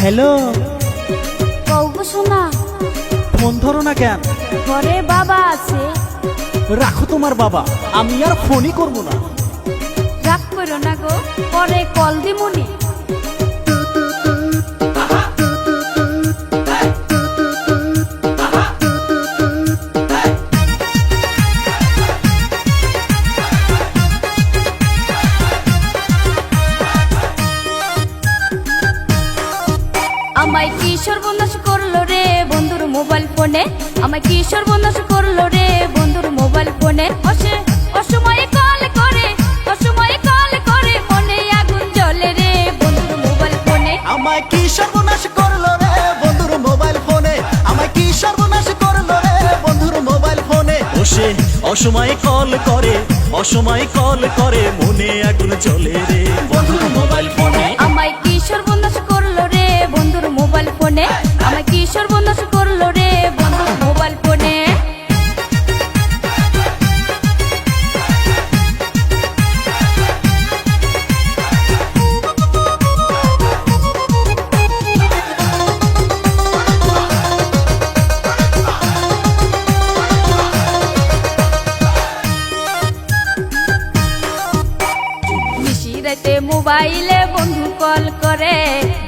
Hello, কৌগো শোনা, phone ধরো না কেন? ঘরে বাবা আছে। রাখো তোমার বাবা, আমি আর ফোনই করবো না। রাগ করো না গো, পরে কল দিমুনি। আমায় কি সর্বনাশ করলো রে বন্ধুর মোবাইল ফোনে, আমায় কি সর্বনাশ করলো রে বন্ধুর মোবাইল ফোনে। অসময়ে কল করে, অসময়ে কল করে, মনে আগুন জ্বলে রে বন্ধুর মোবাইল ফোনে। আমায় কি সর্বনাশ করলো রে বন্ধুর মোবাইল ফোনে, আমায় কি সর্বনাশ করলো রে বন্ধুর মোবাইল ফোনে। সে অসময়ে কল করে, অসময়ে কল করে, মনে আগুন জ্বলে রে বন্ধুর মোবাইল ফোনে। আমায় কি সর্বনাশ করলো রে বন্ধুর মোবাইল ফোনে, আমায় কি সর্বনাশ করলো রে বন্ধুর মোবাইল ফোনে। নিশিরাতে মোবাইলে বন্ধু কল করে,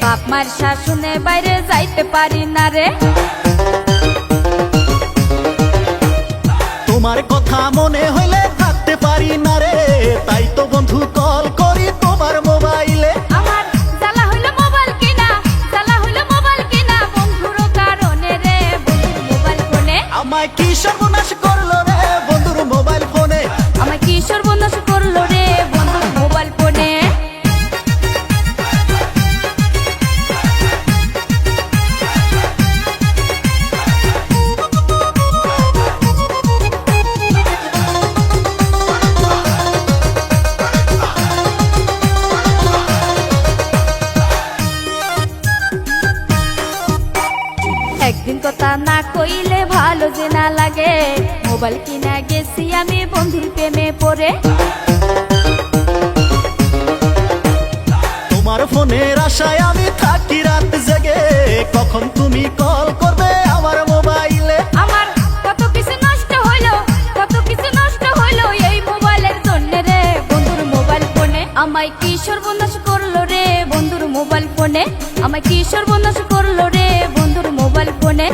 বাপ মার শাসনে বাইরে যাইতে পারি না রে। তোমার কথা মনে হইলে থাকতে পারি না রে, তাই তো বন্ধু কল করি তোমার মোবাইলে। আমার জ্বালা হইলো মোবাইল কিনা, জ্বালা হইলো মোবাইল কিনা, বন্ধুর কারণে রে বন্ধুর মোবাইল ফোনে। আমায় কি সর্বনাশ করলো রে বন্ধুর মোবাইল ফোনে, আমায় কি সর্বনাশ করলো রে বন্ধুর মোবাইল ফোনে। একদিন কথা না কইলে ভালো যে না লাগে, মোবাইল কিনা গেছি আমি বন্ধুর প্রেমে পড়ে। তোমার ফোনের আশায় আমি থাকি রাত জেগে, কখন তুমি কল করবে আমার মোবাইলে। আমার কত কিছু নষ্ট হইলো, কত কিছু নষ্ট হইলো এই মোবাইলের জন্য রে বন্ধুর মোবাইল ফোনে। আমায় কি সর্বনাশ করলো রে বন্ধুর মোবাইল ফোনে, আমায় কি সর্বনাশ করলো রে বন্ধুর মোবাইল ফোনে।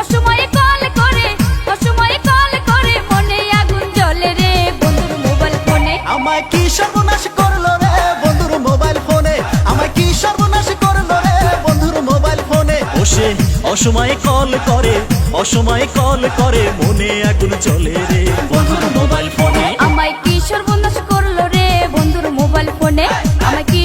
অসময়ে কল করে, অসময়ে কল করে, মনে আগুন জ্বলে রে বন্ধুর মোবাইল ফোনে। আমায় কি সর্বনাশ করলো রে বন্ধুর মোবাইল ফোনে, আমায় কি সর্বনাশ করলো রে বন্ধুর মোবাইল ফোনে। সে অসময়ে কল করে, অসময়ে কল করে, মনে আগুন জ্বলে রে বন্ধুর মোবাইল ফোনে। আমায় কি সর্বনাশ করলো রে বন্ধুর মোবাইল ফোনে, আমায় কি